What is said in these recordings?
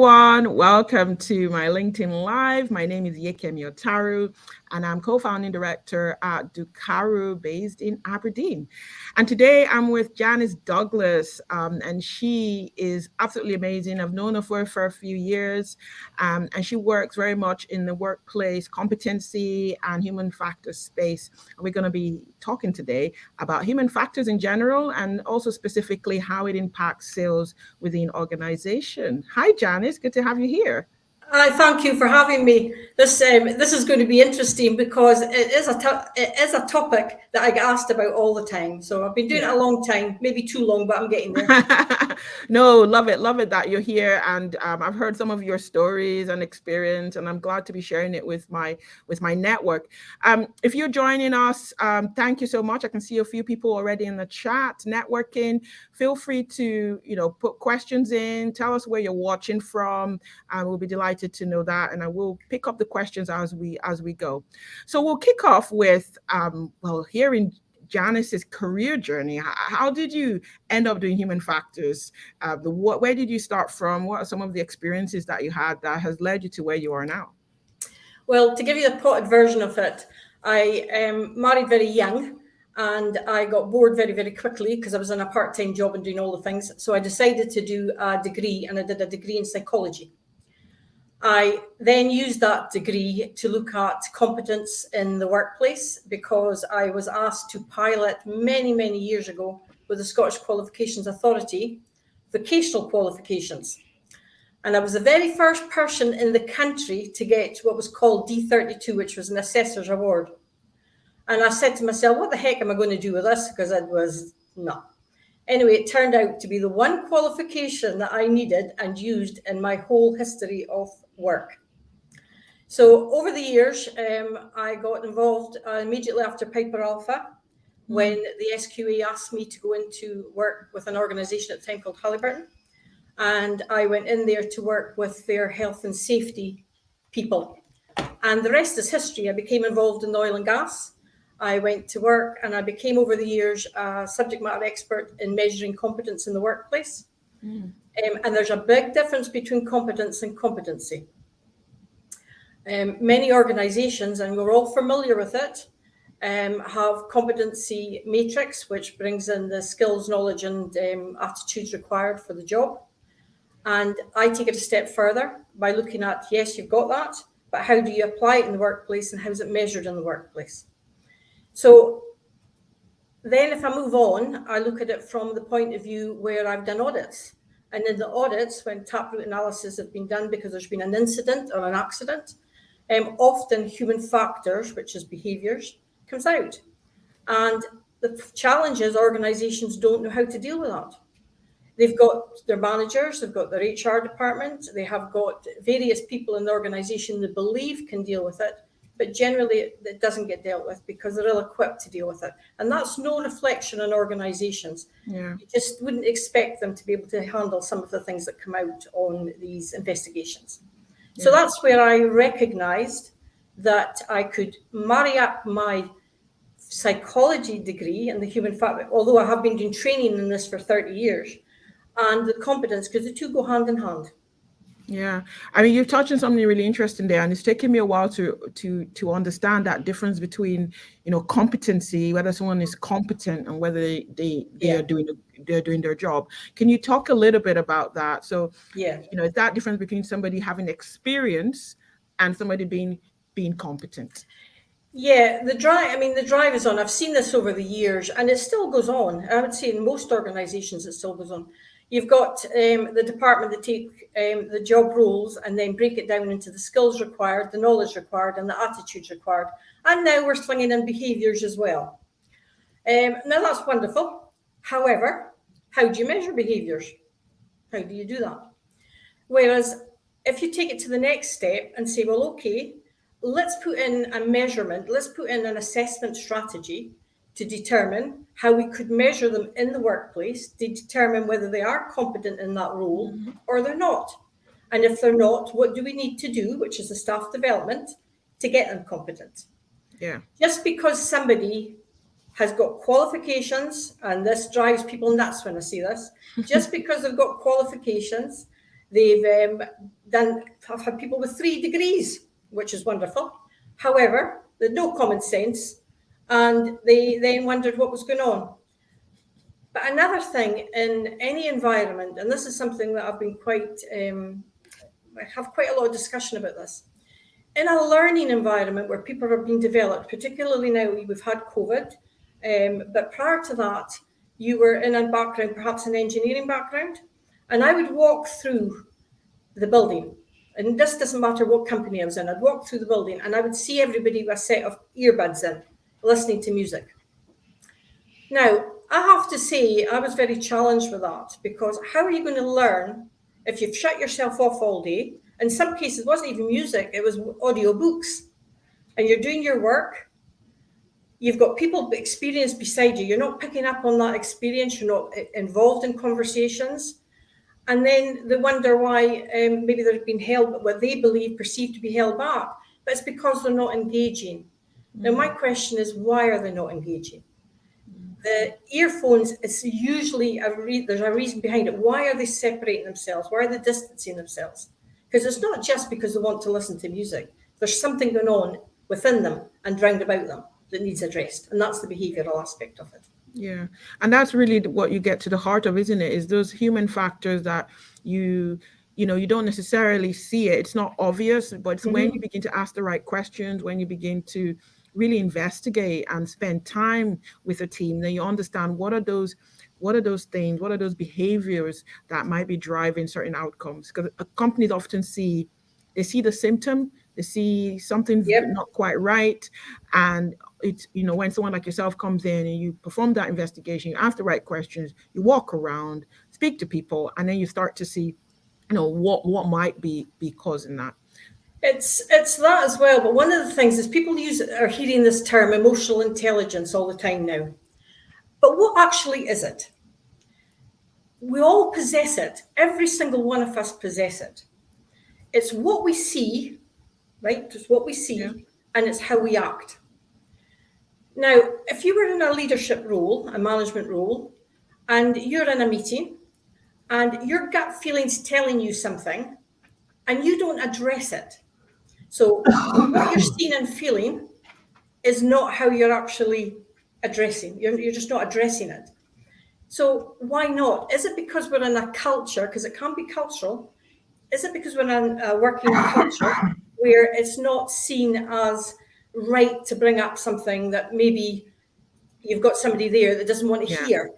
everyone. Welcome to my LinkedIn Live. My name is Yekemi Otaru, and I'm co-founding director at Dukaru based in Aberdeen. And today I'm with Janice Douglas, and she is absolutely amazing. I've known her for a few years, and she works very much in the workplace competency and human factors space. And we're going to be talking today about human factors in general and also specifically how it impacts sales within organization. Hi, Janice. Good to have you here. I thank you for having me. This is going to be interesting because it is a topic that I get asked about all the time. So I've been doing it a long time, maybe too long, but I'm getting there. No, love it that you're here, and I've heard some of your stories and experience, and I'm glad to be sharing it with my network. If you're joining us, thank you so much. I can see a few people already in the chat networking. Feel free to put questions in, tell us where you're watching from, and we'll be delighted to know that, and I will pick up the questions as we go. So we'll kick off with hearing Janice's career journey. How did you end up doing human factors? Where did you start from? What are some of the experiences that you had that has led you to where you are now? Well, to give you a potted version of it, I married very young and I got bored very, very quickly because I was in a part-time job and doing all the things. So I decided to do a degree, and I did a degree in psychology. I then used that degree to look at competence in the workplace because I was asked to pilot many, many years ago with the Scottish Qualifications Authority, vocational qualifications. And I was the very first person in the country to get what was called D32, which was an assessor's award. And I said to myself, what the heck am I going to do with this? Because it was not. Anyway, it turned out to be the one qualification that I needed and used in my whole history of work. So over the years, I got involved immediately after Piper Alpha when the SQA asked me to go into work with an organisation at the time called Halliburton. And I went in there to work with their health and safety people. And the rest is history. I became involved in oil and gas. I went to work and I became over the years a subject matter expert in measuring competence in the workplace. And there's a big difference between competence and competency. Many organizations, and we're all familiar with it, have competency matrix, which brings in the skills, knowledge, and attitudes required for the job. And I take it a step further by looking at, yes, you've got that, but how do you apply it in the workplace and how is it measured in the workplace? So then if I move on, I look at it from the point of view where I've done audits. And in the audits, when taproot analysis have been done because there's been an incident or an accident, often human factors, which is behaviours, comes out. And the challenge is organisations don't know how to deal with that. They've got their managers, they've got their HR department, they have got various people in the organisation they believe can deal with it, but generally it doesn't get dealt with because they're ill-equipped to deal with it. And that's no reflection on organisations. Yeah. You just wouldn't expect them to be able to handle some of the things that come out on these investigations. Yeah. So that's where I recognised that I could marry up my psychology degree and the human factor, although I have been doing training in this for 30 years, and the competence, because the two go hand in hand. Yeah, I mean, you've touched on something really interesting there, and it's taken me a while to understand that difference between, competency, whether someone is competent and whether they're doing their job. Can you talk a little bit about that? So, is that difference between somebody having experience and somebody being competent? Yeah, the drive is on. I've seen this over the years, and it still goes on. I would say in most organizations, it still goes on. You've got the department that take the job roles and then break it down into the skills required, the knowledge required, and the attitudes required. And now we're slinging in behaviours as well. Now that's wonderful. However, how do you measure behaviours? How do you do that? Whereas if you take it to the next step and say, well, okay, let's put in a measurement, let's put in an assessment strategy to determine how we could measure them in the workplace to determine whether they are competent in that role or they're not. And if they're not, what do we need to do, which is the staff development, to get them competent? Yeah. Just because somebody has got qualifications, and this drives people nuts when I see this, just because they've got qualifications, they've I've had people with 3 degrees, which is wonderful. However, there's no common sense, and they then wondered what was going on. But another thing in any environment, and this is something that I've been I have quite a lot of discussion about this. In a learning environment where people are being developed, particularly now we've had COVID, but prior to that, you were in a background, perhaps an engineering background, and I would walk through the building. And this doesn't matter what company I was in. I'd walk through the building and I would see everybody with a set of earbuds in, listening to music. Now, I have to say, I was very challenged with that, because how are you going to learn if you've shut yourself off all day? In some cases, it wasn't even music, it was audio books. And you're doing your work. You've got people experience beside you. You're not picking up on that experience. You're not involved in conversations. And then they wonder why maybe they're being held, what they believe, perceived to be held back. But it's because they're not engaging. Now, my question is, why are they not engaging? The earphones is usually there's a reason behind it. Why are they separating themselves? Why are they distancing themselves? Because it's not just because they want to listen to music. There's something going on within them and round about them that needs addressed. And that's the behavioural aspect of it. Yeah. And that's really what you get to the heart of, isn't it? Is those human factors that you don't necessarily see it. It's not obvious, but it's when you begin to ask the right questions, when you begin to really investigate and spend time with a team, then you understand what are those things, what are those behaviors that might be driving certain outcomes. Because companies often see the symptom, they see something's not quite right. And it's, when someone like yourself comes in and you perform that investigation, you ask the right questions, you walk around, speak to people, and then you start to see, what might be causing that. It's that as well. But one of the things is people are hearing this term emotional intelligence all the time now. But what actually is it? We all possess it. Every single one of us possess it. It's what we see, right? It's what we see, and it's how we act. Now, if you were in a leadership role, a management role, and you're in a meeting, and your gut feeling's telling you something, and you don't address it. So what you're seeing and feeling is not how you're actually addressing. You're just not addressing it. So why not? Is it because we're in a culture, because it can be cultural, is it because we're in a working culture where it's not seen as right to bring up something that maybe you've got somebody there that doesn't want to hear?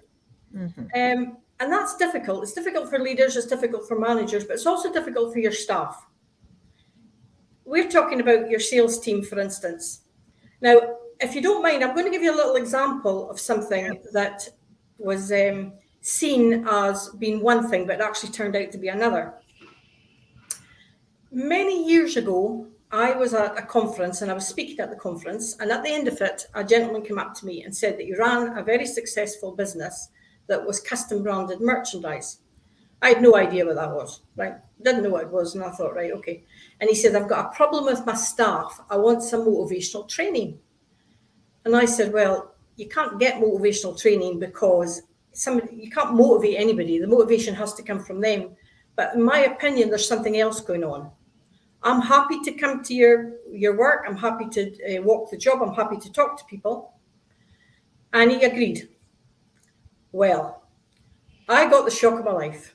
And that's difficult. It's difficult for leaders, it's difficult for managers, but it's also difficult for your staff. We're talking about your sales team, for instance. Now, if you don't mind, I'm going to give you a little example of something that was seen as being one thing, but actually turned out to be another. Many years ago, I was at a conference and I was speaking at the conference, and at the end of it, a gentleman came up to me and said that he ran a very successful business that was custom branded merchandise. I had no idea what that was, right? Didn't know what it was, and I thought, right, okay. And he said, I've got a problem with my staff. I want some motivational training. And I said, well, you can't get motivational training because you can't motivate anybody. The motivation has to come from them. But in my opinion, there's something else going on. I'm happy to come to your work. I'm happy to walk the job. I'm happy to talk to people. And he agreed. Well, I got the shock of my life,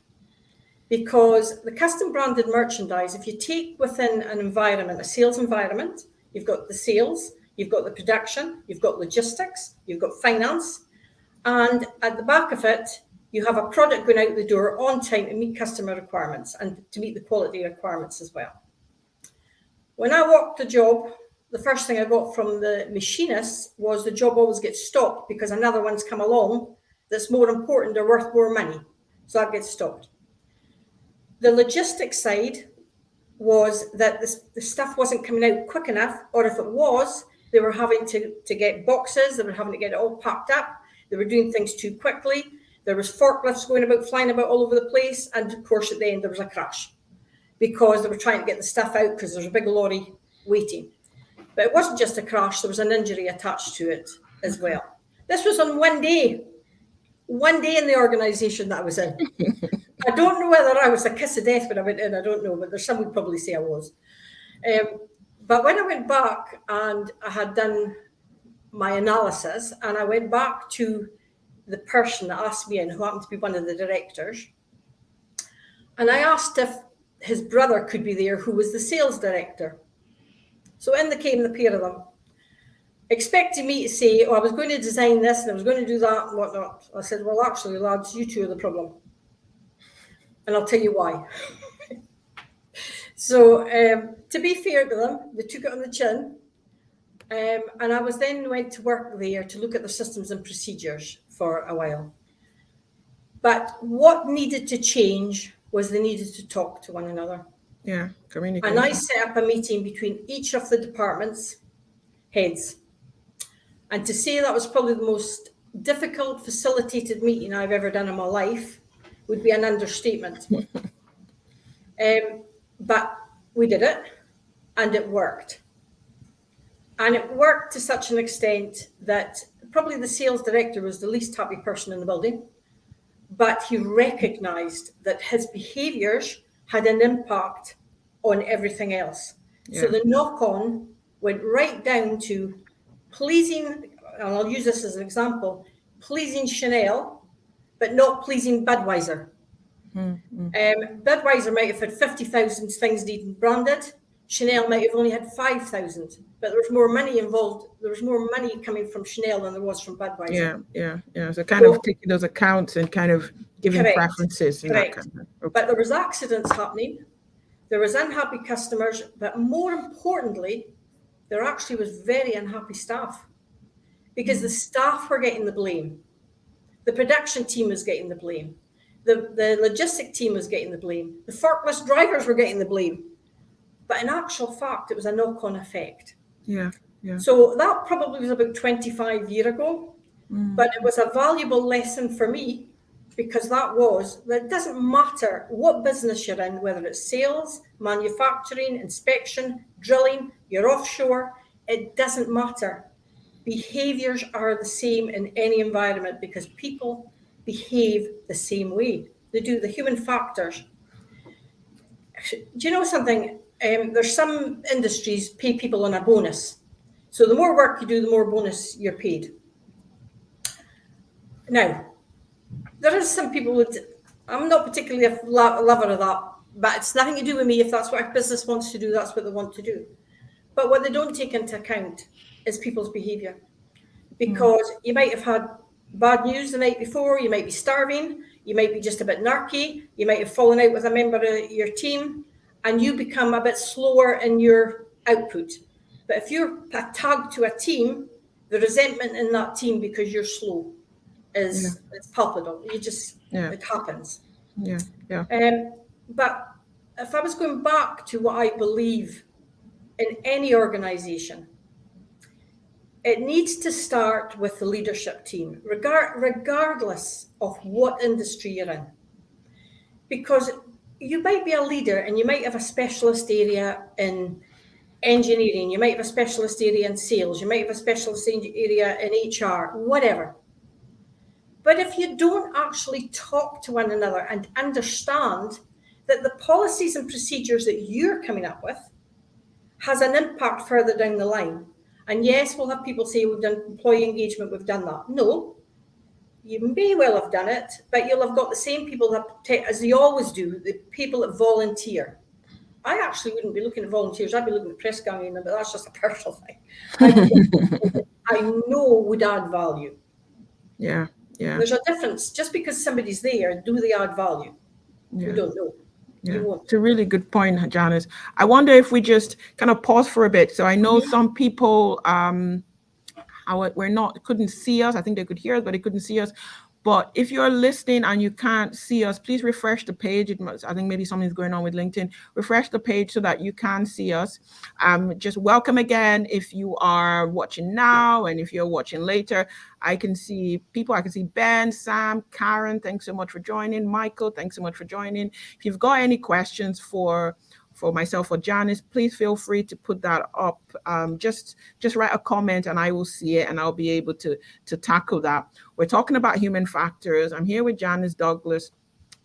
because the custom branded merchandise, if you take within an environment, a sales environment, you've got the sales, you've got the production, you've got logistics, you've got finance, and at the back of it, you have a product going out the door on time to meet customer requirements and to meet the quality requirements as well. When I walked the job, the first thing I got from the machinists was the job always gets stopped because another one's come along that's more important or worth more money. So that gets stopped. The logistics side was that the stuff wasn't coming out quick enough, or if it was, they were having to get boxes, they were having to get it all packed up, they were doing things too quickly, there was forklifts flying about all over the place, and of course at the end there was a crash because they were trying to get the stuff out because there's a big lorry waiting. But it wasn't just a crash, there was an injury attached to it as well. This was on one day in the organisation that I was in. I don't know whether I was a kiss of death when I went in. I don't know, but there's some would probably say I was. But when I went back and I had done my analysis, and I went back to the person that asked me in, who happened to be one of the directors, and I asked if his brother could be there, who was the sales director. So in came the pair of them, expecting me to say, oh, I was going to design this and I was going to do that and whatnot. I said, well, actually, lads, you two are the problem. And I'll tell you why. So to be fair to them, they took it on the chin. And I was then went to work there to look at the systems and procedures for a while. But what needed to change was they needed to talk to one another. Yeah, communication. And I set up a meeting between each of the departments' heads. And to say that was probably the most difficult facilitated meeting I've ever done in my life would be an understatement. But we did it, and it worked. And it worked to such an extent that probably the sales director was the least happy person in the building, but he recognized that his behaviors had an impact on everything else. Yeah. So the knock-on went right down to pleasing, and I'll use this as an example, pleasing Chanel, but not pleasing Budweiser. Budweiser might have had 50,000 things needing branded. Chanel might have only had 5,000, but there was more money involved. There was more money coming from Chanel than there was from Budweiser. Yeah. So kind of taking those accounts and kind of giving preferences. Correct. Kind of, okay. But there was accidents happening. There was unhappy customers, but more importantly, there actually was very unhappy staff because the staff were getting the blame. The production team was getting the blame. The logistic team was getting the blame. The forklift drivers were getting the blame. But in actual fact, it was a knock-on effect. Yeah. So that probably was about 25 years ago, but it was a valuable lesson for me because that it doesn't matter what business you're in, whether it's sales, manufacturing, inspection, drilling, you're offshore, it doesn't matter. Behaviors are the same in any environment because people behave the same way. They do. The human factors. Do you know something? There's some industries pay people on a bonus. So the more work you do, the more bonus you're paid. Now, there is some people I'm not particularly a lover of that, but it's nothing to do with me. If that's what a business wants to do, that's what they want to do. But what they don't take into account is people's behavior. Because you might have had bad news the night before, you might be starving, you might be just a bit narky, you might have fallen out with a member of your team, and you become a bit slower in your output. But if you're tagged to a team, the resentment in that team because you're slow is it's palpable. It happens. Yeah. But if I was going back to what I believe in any organization, it needs to start with the leadership team, regardless of what industry you're in. Because you might be a leader and you might have a specialist area in engineering, you might have a specialist area in sales, you might have a specialist area in HR, whatever. But if you don't actually talk to one another and understand that the policies and procedures that you're coming up with has an impact further down the line. And yes, we'll have people say we've done employee engagement, we've done that. No, you may well have done it, but you'll have got the same people that, as they always do, the people that volunteer. I actually wouldn't be looking at volunteers. I'd be looking at press gang, but that's just a personal thing. I know would add value. Yeah. There's a difference. Just because somebody's there, do they add value? Yeah. We don't know. Yeah. It's a really good point, Janice. I wonder if we just kind of pause for a bit. So I know some people couldn't see us. I think they could hear us, but they couldn't see us. But if you're listening and you can't see us, please refresh the page. I think maybe something's going on with LinkedIn. Refresh the page so that you can see us. Just welcome again if you are watching now, and if you're watching later. I can see people. I can see Ben, Sam, Karen. Thanks so much for joining. Michael, thanks so much for joining. If you've got any questions for myself or Janice, please feel free to put that up. Just write a comment and I will see it and I'll be able to tackle that. We're talking about human factors. I'm here with Janice Douglas.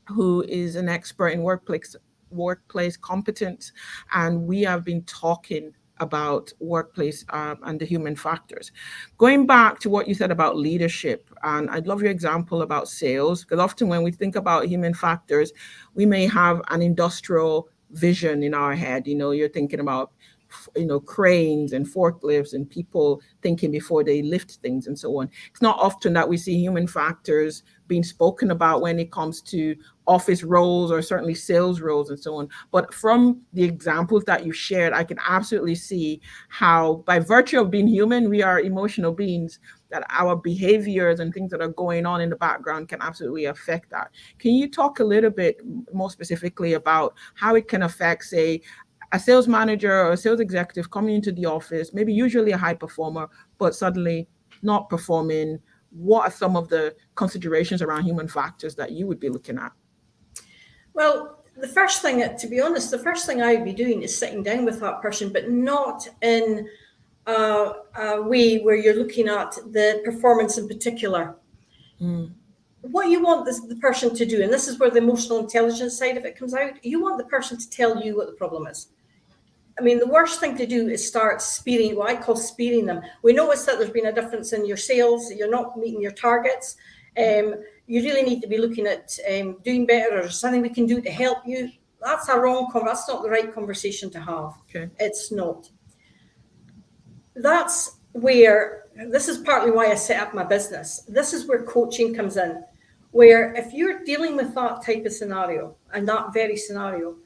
who is an expert in workplace competence, and we have been talking about workplace and the human factors. Going back to what you said about leadership, and I'd love your example about sales, because often when we think about human factors, we may have an industrial vision in our head. You're thinking about cranes and forklifts and people thinking before they lift things and so on. It's not often that we see human factors being spoken about when it comes to office roles or certainly sales roles and so on. But from the examples that you shared, I can absolutely see how, by virtue of being human, we are emotional beings, that our behaviors and things that are going on in the background can absolutely affect that. Can you talk a little bit more specifically about how it can affect, say, a sales manager or a sales executive coming into the office, maybe usually a high performer, but suddenly not performing? What are some of the considerations around human factors that you would be looking at? Well, the first thing, to be honest, the first thing I'd be doing is sitting down with that person, but not in a way where you're looking at the performance in particular. Mm, What you want the person to do, and this is where the emotional intelligence side of it comes out, you want the person to tell you what the problem is. I mean, the worst thing to do is start spearing, what I call spearing them. We notice that there's been a difference in your sales, you're not meeting your targets. You really need to be looking at doing better, or something we can do to help you. That's that's not the right conversation to have. okay. It's not. That's where, this is partly why I set up my business. This is where coaching comes in, where if you're dealing with that type of scenario and that very scenario,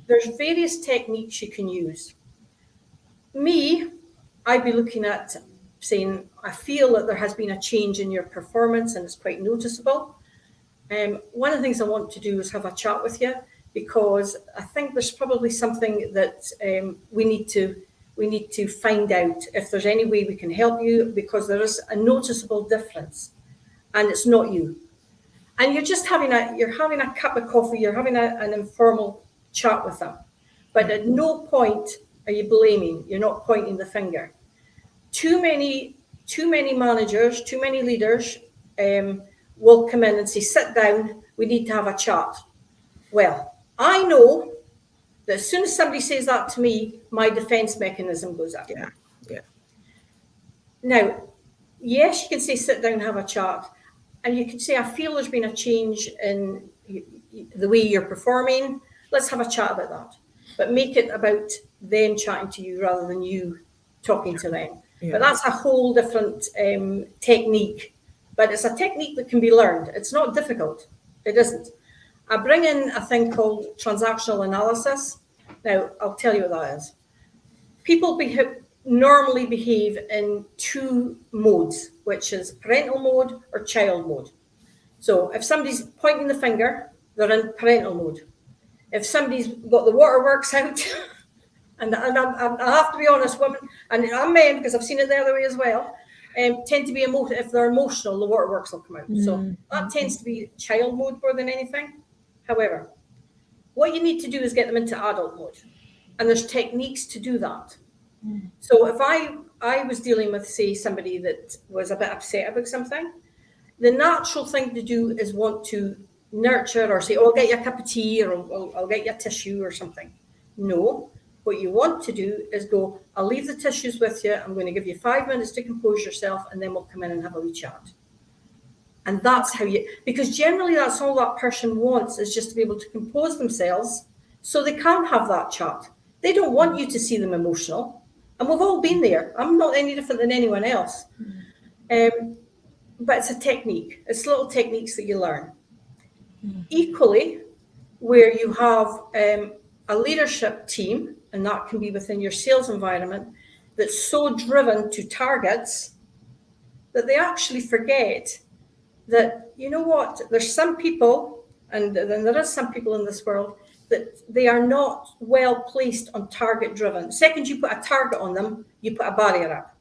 there's various techniques you can use. Me, I'd be looking at saying, I feel that there has been a change in your performance and it's quite noticeable. One of the things I want to do is have a chat with you, because I think there's probably something that we need to find out if there's any way we can help you, because there is a noticeable difference, and it's not you. And you're having a cup of coffee, you're having an informal chat with them, but at no point are you blaming. You're not pointing the finger. Too many managers, too many leaders will come in and say, sit down, we need to have a chat. Well, I know that as soon as somebody says that to me, my defense mechanism goes up. Yeah. Yeah. Now, yes, you can say, sit down, have a chat. And you can say, I feel there's been a change in the way you're performing. Let's have a chat about that. But make it about them chatting to you rather than you talking to them. Yeah. But that's a whole different technique. But it's a technique that can be learned. It's not difficult. It isn't. I bring in a thing called transactional analysis. Now, I'll tell you what that is. People normally behave in two modes, which is parental mode or child mode. So if somebody's pointing the finger, they're in parental mode. If somebody's got the waterworks out, and I have to be honest, women, and I'm men because I've seen it the other way as well, tend to be emotional. If they're emotional, the waterworks will come out. So that tends to be child mode more than anything. However, what you need to do is get them into adult mode. And there's techniques to do that. So if I was dealing with, say, somebody that was a bit upset about something, the natural thing to do is want to nurture or say, oh, I'll get you a cup of tea, or I'll get you a tissue or something. No, what you want to do is go, I'll leave the tissues with you. I'm going to give you 5 minutes to compose yourself, and then we'll come in and have a wee chat. And that's how because generally that's all that person wants, is just to be able to compose themselves so they can have that chat. They don't want you to see them emotional. And we've all been there. I'm not any different than anyone else. But it's a technique. It's little techniques that you learn. Equally, where you have a leadership team, and that can be within your sales environment, that's so driven to targets that they actually forget that, you know what, there's some people, and then there is some people in this world, that they are not well placed on target driven. Second you put a target on them, you put a barrier up.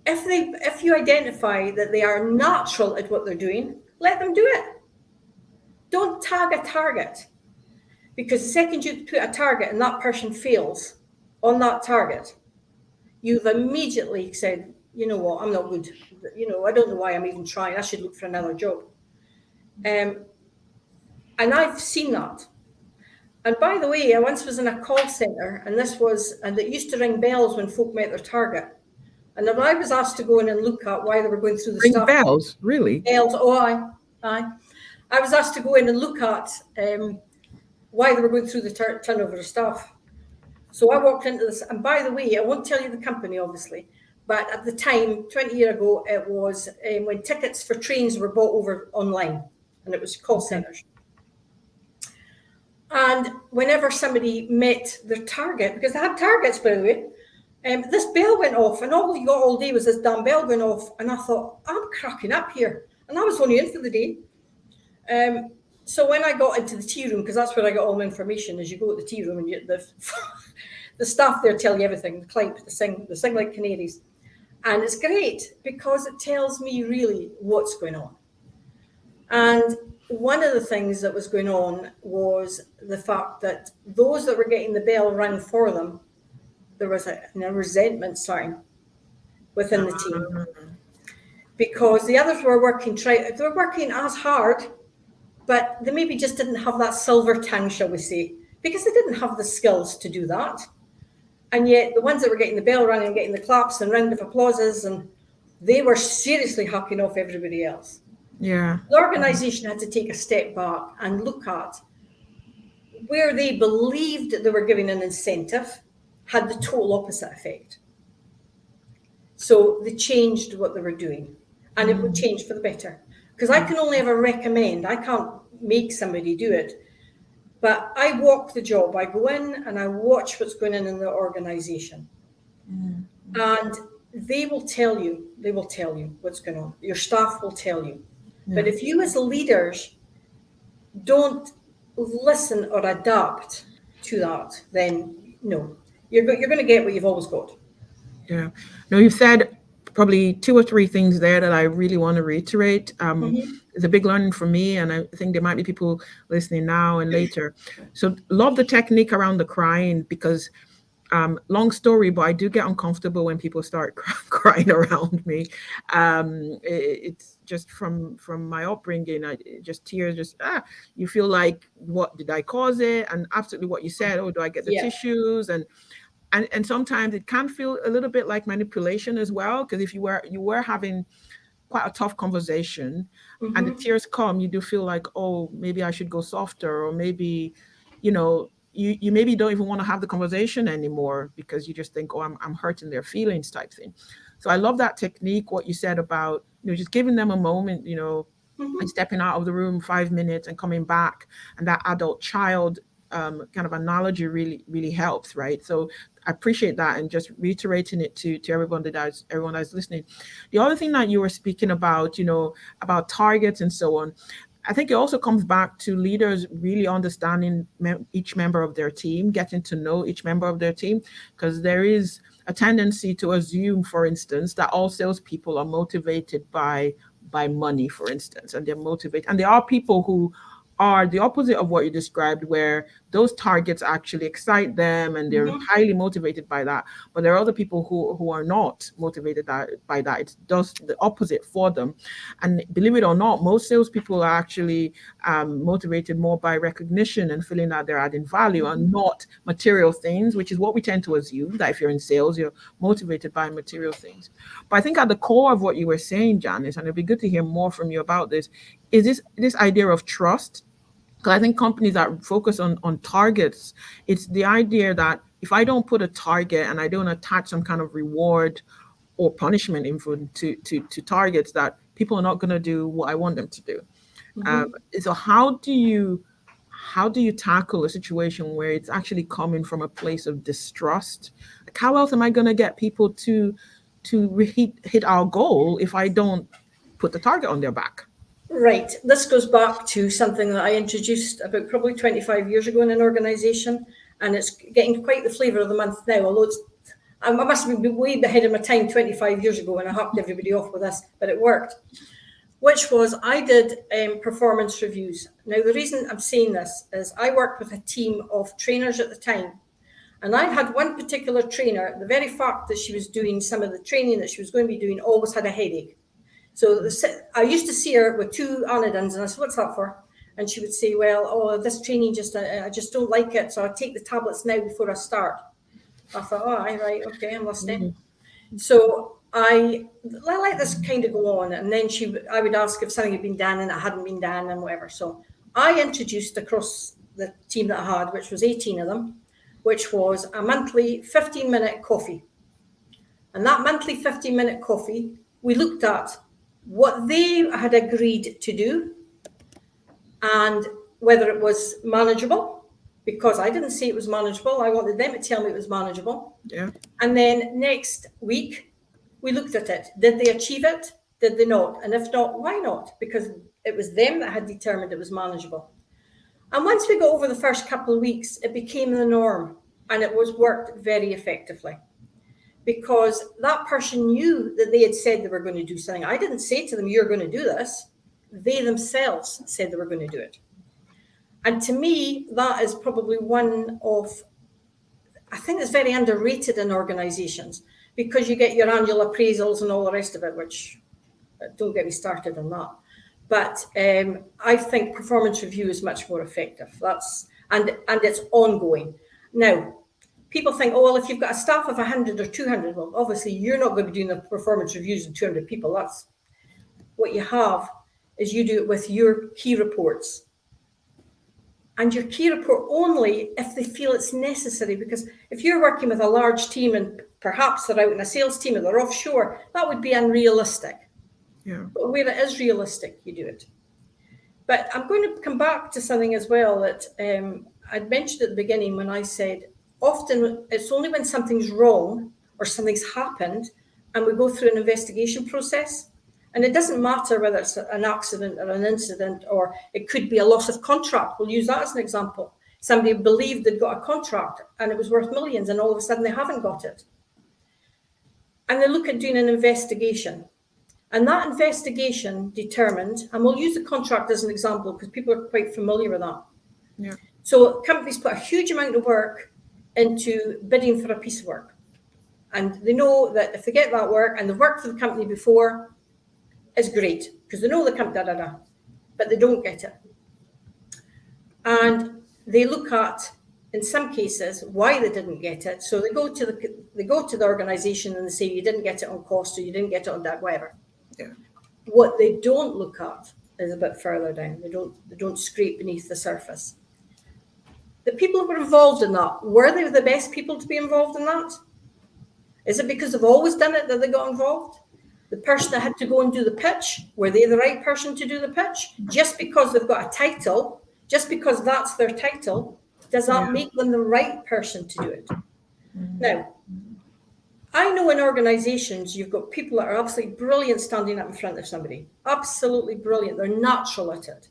If you identify that they are natural at what they're doing, let them do it. Don't tag a target, because the second you put a target and that person fails on that target, you've immediately said, you know what, I'm not good. I don't know why I'm even trying. I should look for another job. And I've seen that. And by the way, I once was in a call centre, and it used to ring bells when folk met their target. And then I was asked to go in and look at why they were going through the Ring stuff. bells, really? Bells, oh, aye. I was asked to go in and look at why they were going through the turnover of staff. So I walked into this, and by the way, I won't tell you the company, obviously, but at the time, 20 years ago, it was when tickets for trains were bought over online, and it was call centres. And whenever somebody met their target, because they had targets, by the way, this bell went off, and all you got all day was this damn bell going off. And I thought, I'm cracking up here. And I was only in for the day. So when I got into the tea room, because that's where I got all my information, is you go to the tea room and the staff there tell you everything, the clap, they sing like canaries. And it's great because it tells me really what's going on. And one of the things that was going on was the fact that those that were getting the bell rung for them, there was a resentment starting within the team. Because the others were working as hard, but they maybe just didn't have that silver tongue, shall we say, because they didn't have the skills to do that. And yet the ones that were getting the bell rung and getting the claps and round of applauses, and they were seriously hacking off everybody else. Yeah. The organisation had to take a step back and look at where they believed that they were giving an incentive had the total opposite effect. So they changed what they were doing, and it would change for the better. Because I can only ever recommend, I can't make somebody do it, but I walk the job. I go in and I watch what's going on in the organisation. And they will tell you what's going on. Your staff will tell you. Yeah. But if you as leaders don't listen or adapt to that, then no, you're going to get what you've always got. Yeah. No, you've said probably 2 or 3 things there that I really want to reiterate. It's a big learning for me, and I think there might be people listening now and later. So love the technique around the crying, because long story, but I do get uncomfortable when people start crying around me. It's just from my upbringing. Tears. You feel like, what did I cause it? And absolutely what you said. Oh, do I get the tissues? And sometimes it can feel a little bit like manipulation as well, because if you were having quite a tough conversation and the tears come, you do feel like, oh, maybe I should go softer, or maybe, you maybe don't even want to have the conversation anymore because you just think, oh, I'm hurting their feelings type thing. So I love that technique, what you said about, just giving them a moment, and stepping out of the room 5 minutes and coming back, and that adult child kind of analogy really helps, right? So I appreciate that, and just reiterating it to everyone that's listening. The other thing that you were speaking about, about targets and so on, I think it also comes back to leaders really understanding each member of their team, getting to know each member of their team, because there is a tendency to assume, for instance, that all salespeople are motivated by money, for instance, and they're motivated. And there are people who are the opposite of what you described, where those targets actually excite them and they're highly motivated by that. But there are other people who are not motivated by that. It does the opposite for them. And believe it or not, most salespeople are actually motivated more by recognition and feeling that they're adding value, and not material things, which is what we tend to assume, that if you're in sales, you're motivated by material things. But I think at the core of what you were saying, Janice, and it'd be good to hear more from you about this, is this idea of trust. Because I think companies that focus on targets, it's the idea that if I don't put a target and I don't attach some kind of reward or punishment info to targets, that people are not going to do what I want them to do. So how do you tackle a situation where it's actually coming from a place of distrust? Like, how else am I going to get people to hit our goal if I don't put the target on their back? Right. This goes back to something that I introduced about probably 25 years ago in an organisation, and it's getting quite the flavour of the month now, although I must have been way ahead of my time 25 years ago when I hopped everybody off with this, but it worked, which was I did performance reviews. Now, the reason I'm saying this is I worked with a team of trainers at the time, and I had one particular trainer, the very fact that she was doing some of the training that she was going to be doing always had a headache. So I used to see her with 2 anodins, and I said, what's that for? And she would say, well, oh, this training I just don't like it. So I take the tablets now before I start. I thought, oh, right, okay, I'm listening. So I let this kind of go on. And then I would ask if something had been done and it hadn't been done and whatever. So I introduced across the team that I had, which was 18 of them, which was a monthly 15-minute coffee. And that monthly 15-minute coffee, we looked at what they had agreed to do and whether it was manageable, because I didn't say it was manageable. I wanted them to tell me it was manageable. Yeah. And then next week, we looked at it. Did they achieve it? Did they not? And if not, why not? Because it was them that had determined it was manageable. And once we got over the first couple of weeks, it became the norm, and it was worked very effectively. Because that person knew that they had said they were going to do something. I didn't say to them, you're going to do this. They themselves said they were going to do it. And to me, that is probably one of, I think it's very underrated in organizations, because you get your annual appraisals and all the rest of it, which don't get me started on that. But I think performance review is much more effective. And it's ongoing. Now, people think, oh, well, if you've got a staff of 100 or 200, well, obviously you're not going to be doing the performance reviews of 200 people. That's what you have, is you do it with your key reports. And your key report only if they feel it's necessary, because if you're working with a large team and perhaps they're out in a sales team or they're offshore, that would be unrealistic. Yeah. But where it is realistic, you do it. But I'm going to come back to something as well that I'd mentioned at the beginning when I said, often it's only when something's wrong or something's happened and we go through an investigation process. And it doesn't matter whether it's an accident or an incident, or it could be a loss of contract. We'll use that as an example. Somebody believed they'd got a contract and it was worth millions, and all of a sudden they haven't got it. And they look at doing an investigation. And that investigation determined, and we'll use the contract as an example because people are quite familiar with that. Yeah. So companies put a huge amount of work into bidding for a piece of work. And they know that if they get that work and they've worked for the company before, it's great because they know the company, but they don't get it. And they look at, in some cases, why they didn't get it. So they go to the organization and they say, you didn't get it on cost, or you didn't get it on that, whatever. Yeah. What they don't look at is a bit further down. They don't scrape beneath the surface. The people who were involved in that, were they the best people to be involved in that? Is it because they've always done it that they got involved? The person that had to go and do the pitch, were they the right person to do the pitch? Just because they've got a title, just because that's their title, does that make them the right person to do it? Now, I know in organizations, you've got people that are absolutely brilliant standing up in front of somebody. Absolutely brilliant. They're natural at it.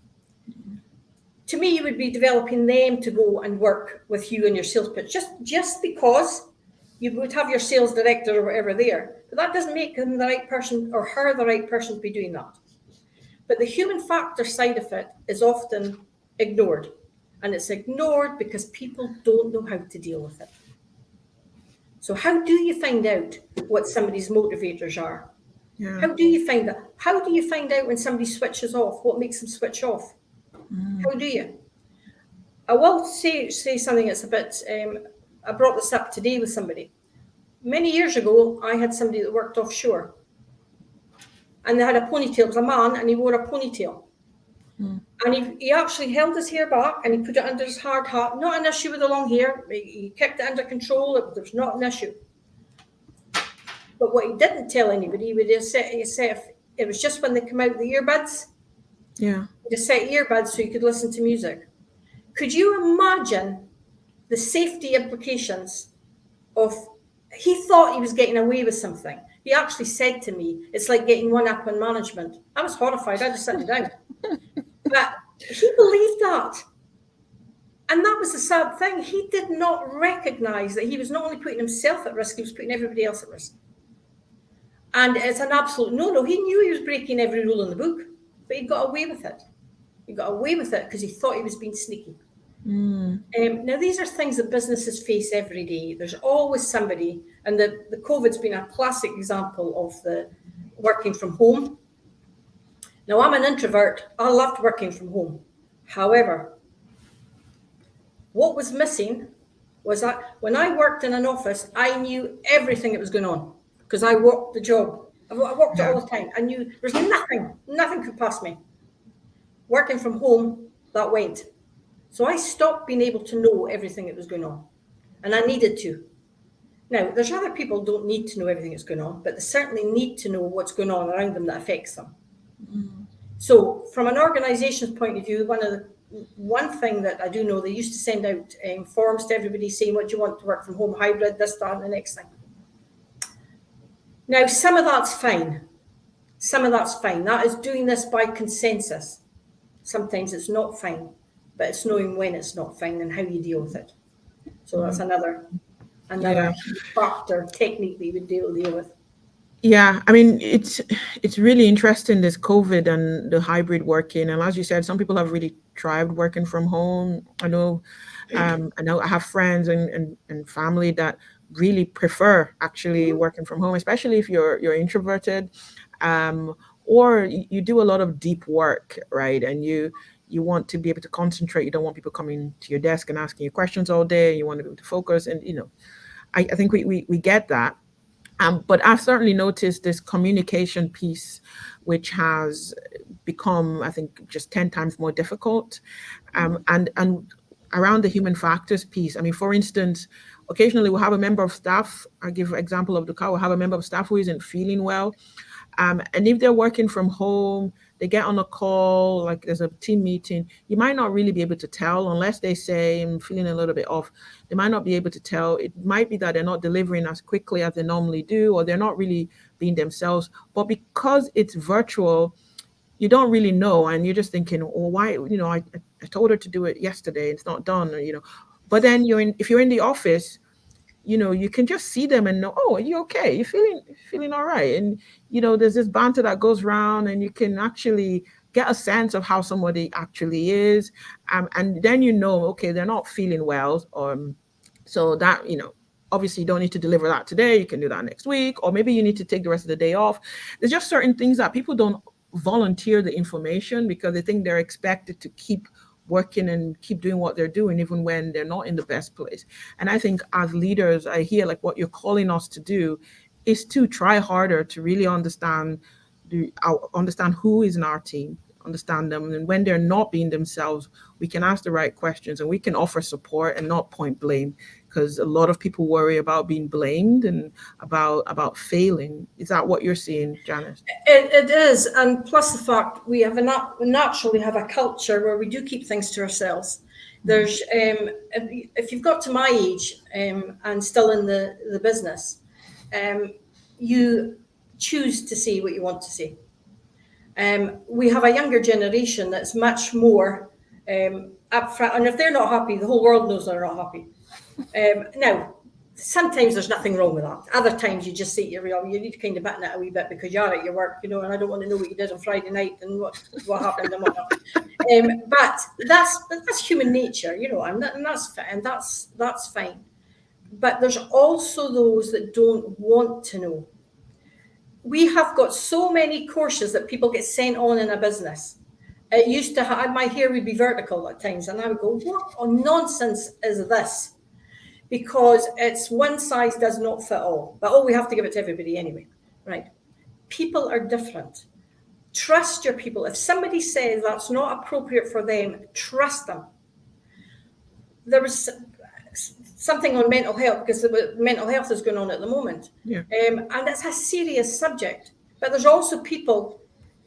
To me, you would be developing them to go and work with you in your sales pitch, just because you would have your sales director or whatever there. But that doesn't make them the right person or her the right person to be doing that. But the human factor side of it is often ignored. And it's ignored because people don't know how to deal with it. So how do you find out what somebody's motivators are? Yeah. How do you find that? How do you find out when somebody switches off? What makes them switch off? How do you? I will say something that's a bit, I brought this up today with somebody. Many years ago, I had somebody that worked offshore. And they had a ponytail. It was a man, and he wore a ponytail. And he actually held his hair back and he put it under his hard hat. Not an issue with the long hair. He kept it under control. There was not an issue. But what he didn't tell anybody, he would have said if it was just when they come out the earbuds. Yeah. He just set earbuds so you could listen to music. Could you imagine the safety implications of, he thought he was getting away with something. He actually said to me, it's like getting one up on management. I was horrified. I just sat it down. But he believed that. And that was the sad thing. He did not recognize that he was not only putting himself at risk, he was putting everybody else at risk. And it's an absolute no-no. He knew he was breaking every rule in the book, but he got away with it. He got away with it because he thought he was being sneaky. Now, these are things that businesses face every day. There's always somebody, and the COVID's been a classic example of the working from home. Now, I'm an introvert. I loved working from home. However, what was missing was that when I worked in an office, I knew everything that was going on because I worked the job. I worked it Yeah. all the time. I knew there's nothing could pass me. Working from home, that went. So I stopped being able to know everything that was going on, and I needed to. Now, there's other people who don't need to know everything that's going on, but they certainly need to know what's going on around them that affects them. So, from an organisation's point of view, one thing that I do know, they used to send out forms to everybody saying what do you want to work from home, hybrid, this, that, and the next thing. Now, some of that's fine. Some of that's fine. That is doing this by consensus. Sometimes it's not fine, but it's knowing when it's not fine and how you deal with it. So that's another Yeah. factor, technique that you would deal with. Yeah, I mean it's really interesting, this COVID and the hybrid working, and as you said, some people have really thrived working from home. I know I have friends and family that really prefer actually working from home, especially if you're introverted, um, or you do a lot of deep work, right? And you want to be able to concentrate. You don't want people coming to your desk and asking you questions all day. You want to be able to focus, and I think we get that. But I've certainly noticed this communication piece, which has become, I think, just 10 times more difficult. And around the human factors piece, I mean, for instance, occasionally we'll have a member of staff, I'll give an example of the car, we'll have a member of staff who isn't feeling well. And if they're working from home, they get on a call, like there's a team meeting, you might not really be able to tell unless they say, I'm feeling a little bit off. They might not be able to tell. It might be that they're not delivering as quickly as they normally do, or they're not really being themselves. But because it's virtual, you don't really know. And you're just thinking, well, why, I told her to do it yesterday, it's not done, or. But then if you're in the office, you can just see them and know, oh, are you okay? You feeling all right? And there's this banter that goes around, and you can actually get a sense of how somebody actually is. And then okay, they're not feeling well, so that obviously you don't need to deliver that today. You can do that next week, or maybe you need to take the rest of the day off. There's just certain things that people don't volunteer the information because they think they're expected to keep working and keep doing what they're doing even when they're not in the best place. And I think as leaders, I hear like what you're calling us to do is to try harder to really understand who is in our team, understand them, and when they're not being themselves, we can ask the right questions and we can offer support and not point blame, because a lot of people worry about being blamed and about failing. Is that what you're seeing, Janice? It is, and plus the fact we naturally have a culture where we do keep things to ourselves. There's if you've got to my age and still in the business, you choose to say what you want to say. We have a younger generation that's much more upfront, and if they're not happy, the whole world knows they're not happy. Now, sometimes there's nothing wrong with that. Other times you just say you need to kind of button it a wee bit because you're at your work, and I don't want to know what you did on Friday night and what happened and whatnot. But that's human nature, and that's fine. But there's also those that don't want to know. We have got so many courses that people get sent on in a business. It used to have, my hair would be vertical at times, and I would go, what nonsense is this? Because it's one size does not fit all. But we have to give it to everybody anyway. Right. People are different. Trust your people. If somebody says that's not appropriate for them, trust them. There was something on mental health, because mental health is going on at the moment. Yeah. And it's a serious subject. But there's also people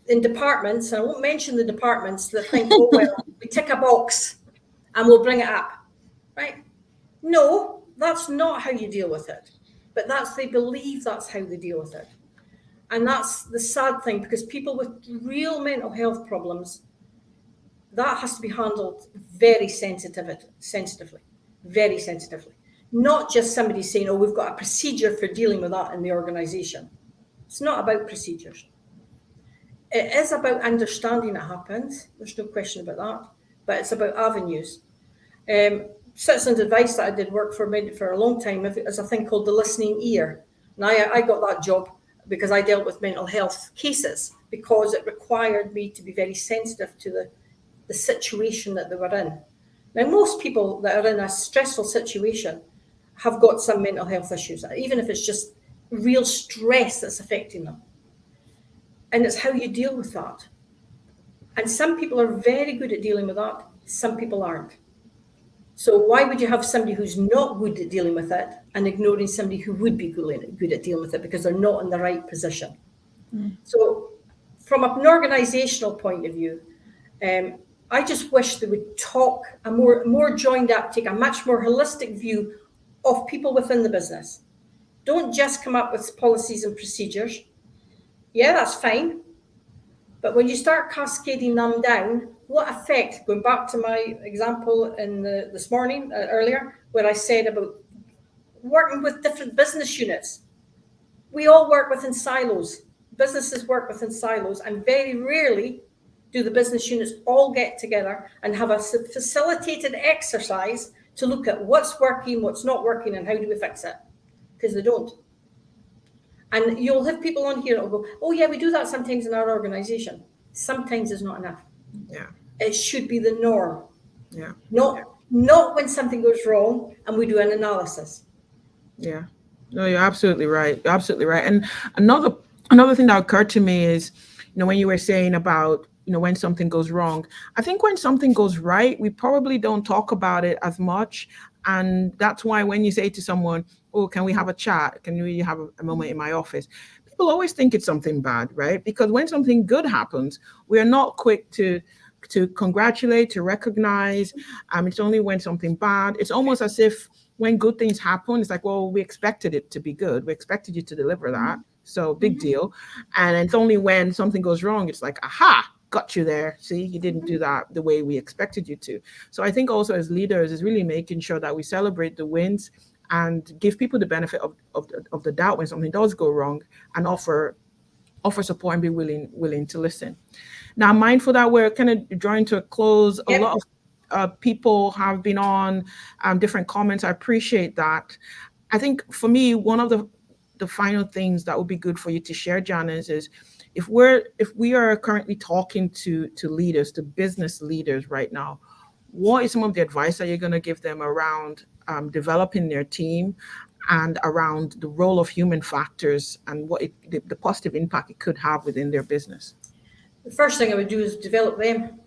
in departments, and I won't mention the departments, that think, oh, well, we tick a box and we'll bring it up. Right? No, that's not how you deal with it. But they believe that's how they deal with it. And that's the sad thing, because people with real mental health problems, that has to be handled very sensitively, very sensitively. Not just somebody saying, oh, we've got a procedure for dealing with that in the organisation. It's not about procedures. It is about understanding it happens. There's no question about that. But it's about avenues. Citizens Advice that I did work for a long time is a thing called the listening ear. And I got that job because I dealt with mental health cases, because it required me to be very sensitive to the situation that they were in. Now, most people that are in a stressful situation have got some mental health issues, even if it's just real stress that's affecting them. And it's how you deal with that. And some people are very good at dealing with that, some people aren't. So why would you have somebody who's not good at dealing with it and ignoring somebody who would be good at dealing with it because they're not in the right position? So from an organisational point of view, I just wish they would talk a more joined up, take a much more holistic view of people within the business. Don't just come up with policies and procedures. Yeah, that's fine. But when you start cascading them down, what effect, going back to my example in this morning, earlier, where I said about working with different business units. We all work within silos. Businesses work within silos, and very rarely do the business units all get together and have a facilitated exercise to look at what's working, what's not working, and how do we fix it? Because they don't. And you'll have people on here that will go, oh yeah, we do that sometimes in our organization. Sometimes it's not enough. Yeah. It should be the norm. Yeah. Not when something goes wrong and we do an analysis. Yeah. No, you're absolutely right. You're absolutely right. And another thing that occurred to me is, when you were saying about, when something goes wrong, I think when something goes right, we probably don't talk about it as much. And that's why when you say to someone, oh, can we have a chat? Can we have a moment in my office? People always think it's something bad, right? Because when something good happens, we are not quick to congratulate, to recognize. It's only when something bad. It's almost as if when good things happen, it's like, well, we expected it to be good. We expected you to deliver that. So big deal. And it's only when something goes wrong, it's like, aha, got you there. See, you didn't do that the way we expected you to. So I think also as leaders is really making sure that we celebrate the wins and give people the benefit of the doubt when something does go wrong, and offer support and be willing to listen. Now, I'm mindful that we're kind of drawing to a close. Yep. A lot of people have been on different comments. I appreciate that. I think for me, one of the final things that would be good for you to share, Janice, is if we are currently talking to leaders, to business leaders right now, what is some of the advice that you're going to give them around developing their team and around the role of human factors and what the positive impact it could have within their business? The first thing I would do is develop them.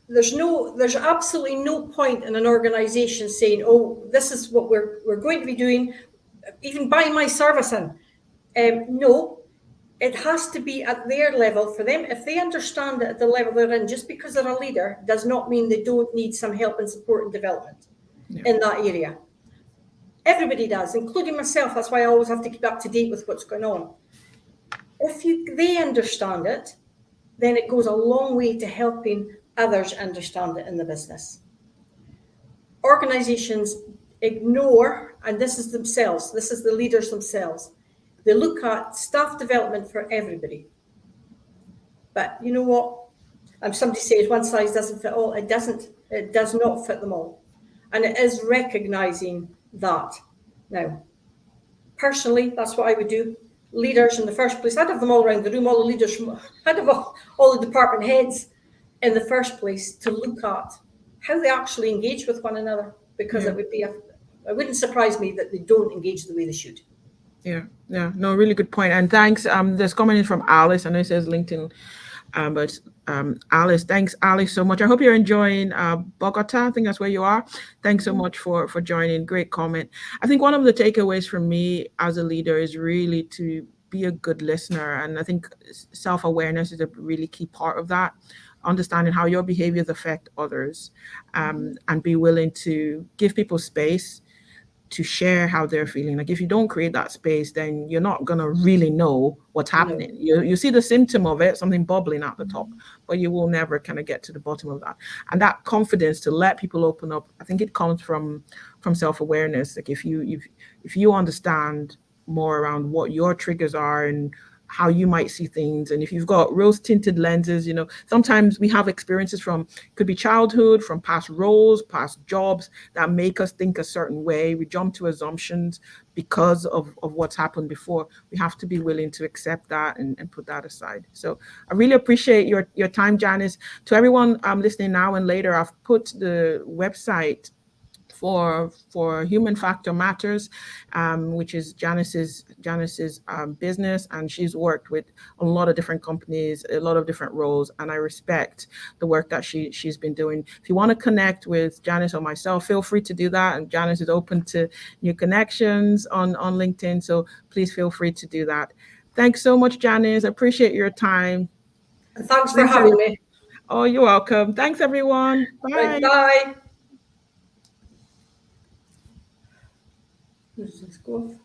There's absolutely no point in an organization saying, oh, this is what we're going to be doing, even buying my service in. No, it has to be at their level for them. If they understand it at the level they're in, just because they're a leader does not mean they don't need some help and support and development in that area. Everybody does, including myself. That's why I always have to keep up to date with what's going on. If they understand it, then it goes a long way to helping others understand it in the business. Organizations ignore, and this is the leaders themselves, they look at staff development for everybody. But you know what? Somebody says one size doesn't fit all. It doesn't. It does not fit them all. And it is recognizing that. Now, personally, that's what I would do. Leaders in the first place, I'd have them all around the room, all the leaders, I'd have all the department heads in the first place to look at how they actually engage with one another, because it wouldn't surprise me that they don't engage the way they should. Yeah, no, really good point. And thanks. There's comment in from Alice. I know it says LinkedIn, but Alice, thanks, Alice, so much. I hope you're enjoying Bogota. I think that's where you are. Thanks so much for joining. Great comment. I think one of the takeaways for me as a leader is really to be a good listener. And I think self-awareness is a really key part of that. Understanding how your behaviors affect others, and be willing to give people space to share how they're feeling. Like if you don't create that space, then you're not gonna really know what's happening. You see the symptom of it, something bubbling at the top, but you will never kind of get to the bottom of that. And that confidence to let people open up, I think it comes from self-awareness. Like if you understand more around what your triggers are and how you might see things. And if you've got rose tinted lenses, sometimes we have experiences from, could be childhood, from past roles, past jobs, that make us think a certain way. We jump to assumptions because of what's happened before. We have to be willing to accept that and put that aside. So I really appreciate your time, Janice. To everyone listening now and later, I've put the website for Human Factor Matters, which is Janice's business, and she's worked with a lot of different companies, a lot of different roles, and I respect the work that she's been doing. If you want to connect with Janice or myself, feel free to do that, and Janice is open to new connections on LinkedIn, so please feel free to do that. Thanks so much, Janice. I appreciate your time. And thanks for Thanks, having everyone. me. Oh, you're welcome. Thanks, everyone. Right, Bye. bye. Where does this go?